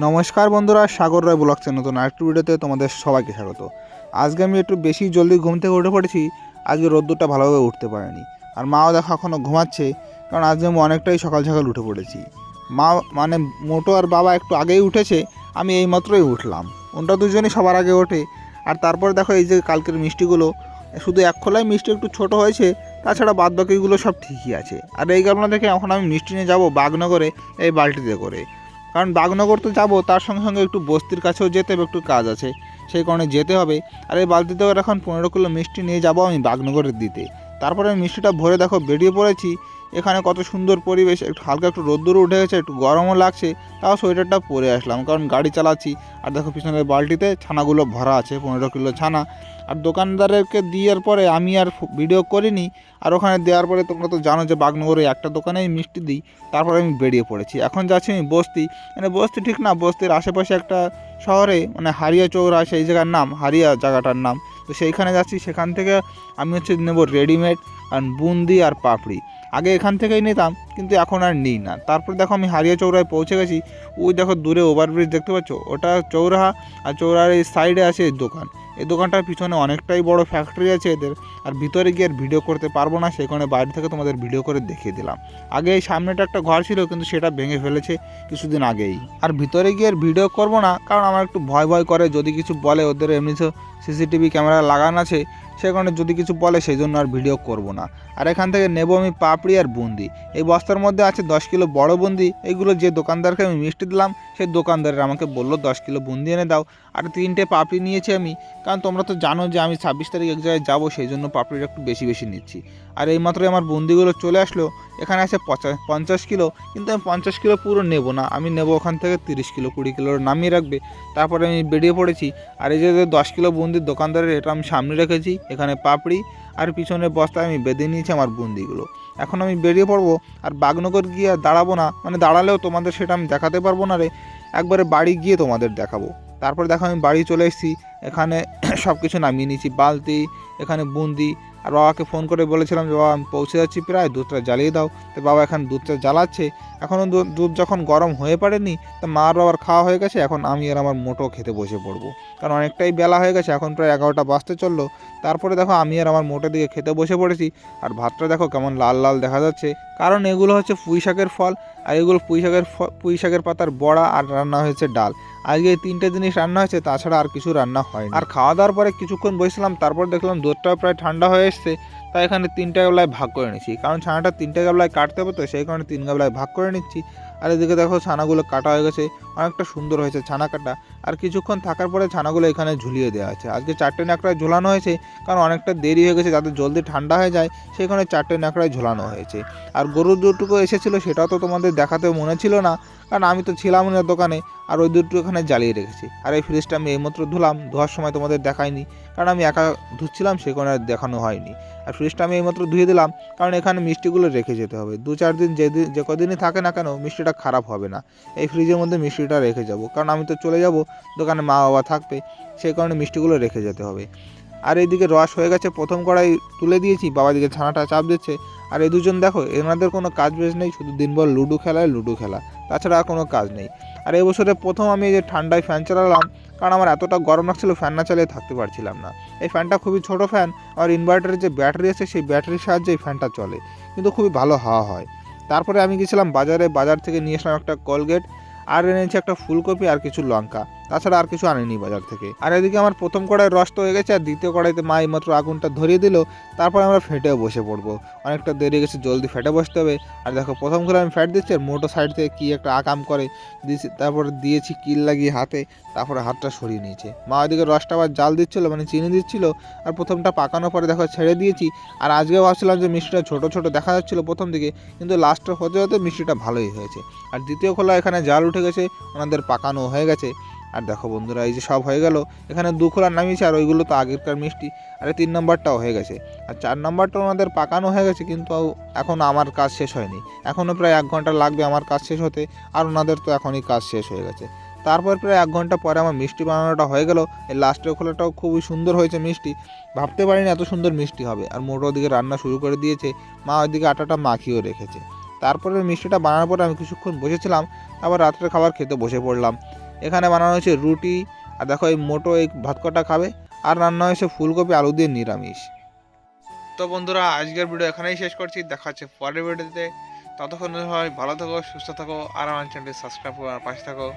নমস্কার বন্ধুরা, সাগর রায় ব্লগসের নতুন আরেকটি ভিডিওতে তোমাদের সবাইকে স্বাগত। আজকে আমি একটু বেশি জলদি ঘুম থেকে উঠে পড়েছি। আজকে রোদ্দুরটা ভালোভাবে উঠতে পারেনি, আর মাও দেখো এখনও ঘুমাচ্ছে, কারণ আজকে আমি অনেকটাই সকাল সকাল উঠে পড়েছি। মা মানে মোটো আর বাবা একটু আগেই উঠেছে, আমি এইমাত্রই উঠলাম। ওনটা দুজনই সবার আগে ওঠে। আর তারপরে দেখো এই যে কালকের মিষ্টিগুলো, শুধু এক খোলায় মিষ্টি একটু ছোট হয়েছে, তাছাড়া বাদ বাকিগুলো সব ঠিকই আছে। আর এই কারণে দেখে এখন আমি মিষ্টি নিয়ে যাবো বাগনগরে এই বালতিতে করে, কারণ বাগনগর তো যাবো, তার সঙ্গে সঙ্গে একটু বস্তির কাছেও যেতে হবে, একটু কাজ আছে, সেই কারণে যেতে হবে। আর এই বালতিতে করে এখন 15 কিলো মিষ্টি নিয়ে যাবো আমি বাগনগরের দিতে। তারপরে আমি মিষ্টিটা ভরে দেখো বেরিয়ে পড়েছি। এখানে কত সুন্দর পরিবেশ, একটু হালকা একটু রোদ্দুরও উঠে গেছে, একটু গরমও লাগছে, তাও সোয়েটারটা পরে আসলাম কারণ গাড়ি চালাচ্ছি। আর দেখো পিছনের বালতিতে ছানাগুলো ভরা আছে, 15 কিলো ছানা। আর দোকানদারকে দেওয়ার পরে আমি আর ভিডিও করিনি। আর ওখানে দেওয়ার পরে তোমরা তো জানো যে বাগনগরে একটা দোকানেই মিষ্টি দিই। তারপরে আমি বেরিয়ে পড়েছি, এখন যাচ্ছি আমি বস্তি, মানে বস্তি ঠিক না, বস্তির আশেপাশে একটা শহরে, মানে হারিয়া চৌরা, সেই জায়গার নাম হারিয়া জায়গাটার নাম। তো সেইখানে যাচ্ছি, সেখান থেকে আমি নেব রেডিমেড আর বুন্দি আর পাপড়ি। আগে এখান থেকেই নিতাম, কিন্তু এখন আর নিই না। তারপর দেখো আমি হারিয়া চৌরায় পৌঁছে গেছি। ওই দেখো দূরে ওভারব্রিজ দেখতে পাচ্ছ, ওটা চৌরাহা। আর চৌরাহার এই সাইডে আছে এই দোকান। এই দোকানটার পিছনে অনেকটাই বড় ফ্যাক্টরি আছে এদের। আর ভিতরে গিয়ে আর ভিডিও করতে পারবো না, সেই কারণে বাইরে থেকে তোমাদের ভিডিও করে দেখিয়ে দিলাম। আগে এই সামনেটা একটা ঘর ছিল, কিন্তু সেটা ভেঙে ফেলেছে কিছুদিন আগেই। আর ভিতরে গিয়ে আর ভিডিও করবো না, কারণ আমার একটু ভয় ভয় করে, যদি কিছু বলে, ওদের এমনি তো সিসিটিভি ক্যামেরা লাগানো আছে, সে কারণে যদি কিছু বলে সেই জন্য আর ভিডিও করব না। আর এখান থেকে নেব আমি পাপড়ি আর বুন্দি। এই বস্তার মধ্যে আছে 10 কিলো বড় বুন্দি। এইগুলো যে দোকানদারকে আমি মিষ্টি দিলাম, সেই দোকানদারের আমাকে বললো 10 কিলো বুন্দি এনে দাও। আর 3টে পাপড়ি নিয়েছি আমি, কারণ তোমরা তো জানো যে আমি 26 তারিখ এক জায়গায় যাবো, সেই জন্য পাপড়িটা একটু বেশি বেশি নিচ্ছি। আর এইমাত্রই আমার বুন্দিগুলো চলে আসলো। এখানে আছে 50 কিলো, কিন্তু আমি 50 কিলো পুরো নেব না, আমি নেব ওখান থেকে 30 কিলো, 20 কিলো নামিয়ে রাখবে। তারপরে আমি বেরিয়ে পড়েছি। আর এই যে 10 কিলো বুন্দির দোকানদারের, এটা আমি সামনে রেখেছি, এখানে পাপড়ি আর পিছনের বস্তায় আমি বেঁধে নিয়েছি আমার বুন্দিগুলো। এখন আমি বেরিয়ে পড়বো। আর বাগনগর গিয়ে আর দাঁড়াবো না, মানে দাঁড়ালেও তোমাদের সেটা আমি দেখাতে পারবো না রে, একবারে বাড়ি গিয়ে তোমাদের দেখাবো। তারপরে দেখো আমি বাড়ি চলে এসেছি। এখানে সব কিছু নামিয়ে নিয়েছি, বালতি, এখানে বুন্দি। আর বাবাকে ফোন করে বলেছিলাম যে বাবা আমি পৌঁছে যাচ্ছি প্রায়, দুধটা জ্বালিয়ে দাও। তো বাবা এখন দুধটা জ্বালাচ্ছে। এখনও দুধ যখন গরম হয়ে পড়েনি, তা মা আর বাবার খাওয়া হয়ে গেছে। এখন আমি আর আমার মোটো খেতে বসে পড়বো, কারণ অনেকটাই বেলা হয়ে গেছে, এখন প্রায় 11টা বাজতে চললো। তারপরে দেখো আমি আর আমার মোটো দিকে খেতে বসে পড়েছি। আর ভাতটা দেখো কেমন লাল লাল দেখা যাচ্ছে, কারণ এগুলো হচ্ছে পুঁই শাকের ফল। আর এগুলো পুঁই শাকের পাতার বড়া, আর রান্না হয়েছে ডাল। আজকে এই 3টে জিনিস রান্না হয়েছে, তাছাড়া আর কিছু রান্না হয়নি। আর খাওয়া দাওয়ার পরে কিছুক্ষণ বসলাম, তারপর দেখলাম দুধটাও প্রায় ঠান্ডা হয়ে এসছে। তাই এখানে 3টে গাবলায় ভাগ করে নিচ্ছি, কারণ ছানাটা 3টে গাবলায় কাটতে হবে, তো সেই কারণে 3 গাবলায় ভাগ করে নিচ্ছি। আর এদিকে দেখো ছানাগুলো কাটা হয়ে গেছে, অনেকটা সুন্দর হয়েছে ছানা কাটা। আর কিছুক্ষণ থাকার পরে ছানাগুলো এখানে ঝুলিয়ে দেওয়া আছে। আজকে 4টে ন্যাকড়ায় ঝোলানো হয়েছে, কারণ অনেকটা দেরি হয়ে গেছে, যাতে জলদি ঠান্ডা হয়ে যায়, সেই কারণে 4টে ন্যাকড়ায় ঝোলানো হয়েছে। আর গরুর দুধটুকু এসেছিলো, সেটাও তো তোমাদের দেখাতে মনে ছিল না, কারণ আমি তো ছিলাম না দোকানে। আর ওই দুধটুকু এখানে জ্বালিয়ে রেখেছি। আর এই ফ্রিজটা আমি এইমাত্র ধুলাম, ধোয়ার সময় তোমাদের দেখাইনি, কারণ আমি একা ধুচ্ছিলাম, সে কারণে আর দেখানো হয়নি। আর ফ্রিজটা আমি এইমাত্র ধুয়ে দিলাম, কারণ এখানে মিষ্টিগুলো রেখে যেতে হবে 2-4 দিন, যে কদিনই থাকে না কেন মিষ্টিটা খারাপ হবে না। এই ফ্রিজের মধ্যে মিষ্টিটা রেখে যাব, কারণ আমি তো চলে যাব দোকানে, মা বাবা থাকবে, সেই কারণে মিষ্টিগুলো রেখে যেতে হবে। আর এইদিকে রস হয়ে গেছে, প্রথম কড়াই তুলে দিয়েছি, বাবা দিকে ছানাটা চাপ দিচ্ছে। আর এই দুজন দেখো, এনাদের কোনো কাজ বেশ নেই, শুধু দিনভর লুডো খেলা, তাছাড়া আর কোনো কাজ নেই। আর এই বছরে প্রথম আমি এই যে ঠান্ডায় ফ্যান চালালাম, কারণ আমার এতটা গরম লাগছিল, ফ্যান না চালিয়ে থাকতে পারছিলাম না। এই ফ্যানটা খুবই ছোট ফ্যান, আর ইনভার্টারের যে ব্যাটারি আছে, সেই ব্যাটারির সাহায্যে এই ফ্যানটা চলে, কিন্তু খুবই ভালো হাওয়া হয়। তারপরে আমি গেছিলাম বাজার থেকে নিয়ে আসলাম একটা কোলগেট, আর এনেছি একটা ফুলকপি আর কিছু লঙ্কা, তাছাড়া আর কিছু আনিনি বাজার থেকে। আর এদিকে আমার প্রথম কড়াই রস তো হয়ে গেছে, আর দ্বিতীয় কড়াইতে মা এইমাত্র আগুনটা ধরিয়ে দিল। তারপর আমরা ফেটেও বসে পড়বো, অনেকটা দেরি গেছে, জলদি ফেটে বসতে হবে। আর দেখো প্রথম করে আমি ফ্যাট দিচ্ছি, আর মোটো সাইড থেকে কী একটা আকাম করে দিয়েছি, তারপরে দিয়েছি কিল লাগিয়ে হাতে, তারপরে হাতটা সরিয়ে নিয়েছে। মা ওইদিকে রসটা আবার জাল দিচ্ছিলো, মানে চিনি দিচ্ছিল। আর প্রথমটা পাকানোর পরে দেখো ছেড়ে দিয়েছি। আর আজকেও ভাবছিলাম যে মিষ্টিটা ছোটো ছোটো দেখা যাচ্ছিলো প্রথম দিকে, কিন্তু লাস্টে হতে হতে মিষ্টিটা ভালোই হয়েছে। আর দ্বিতীয় খোলা এখানে জাল উঠে গেছে, ওনাদের পাকানো হয়ে গেছে। আর দেখো বন্ধুরা, এই যে সব হয়ে গেল, এখানে 2 খোলা নামিয়েছে, আর ওইগুলো তো আগেরকার মিষ্টি। আর 3 নম্বরটাও হয়ে গেছে, আর 4 নম্বরটা ওনাদের পাকানো হয়ে গেছে, কিন্তু এখন আমার কাজ শেষ হয়নি, এখনও প্রায় 1 ঘন্টা লাগবে আমার কাজ শেষ হতে। আর ওনাদের তো এখনই কাজ শেষ হয়ে গেছে। তারপর প্রায় 1 ঘন্টা পরে আমার মিষ্টি বানানোটা হয়ে গেল। এই লাস্টের খোলাটাও খুবই সুন্দর হয়েছে মিষ্টি, ভাবতে পারিনি এত সুন্দর মিষ্টি হবে। আর মোটো ওদিকে রান্না শুরু করে দিয়েছে, মা ওইদিকে আটাটা মাখিয়েও রেখেছে। তারপরে মিষ্টিটা বানানোর পরে আমি কিছুক্ষণ বসেছিলাম, আবার রাত্রের খাবার খেতে বসে পড়লাম। এখানে বানানো হয়েছে রুটি, আর দেখো এই মোটো এই ভাত কটা খাবে, আর রান্না হয়েছে ফুলকপি আলু দিয়ে নিরামিষ। তো বন্ধুরা, আজকের ভিডিও এখানেই শেষ করছি, দেখা হচ্ছে পরের ভিডিওতে। ততক্ষণ সবাই ভালো থাকো, সুস্থ থাকো, আর আমার চ্যানেলটি সাবস্ক্রাইব করে আমার পাশে থাকো।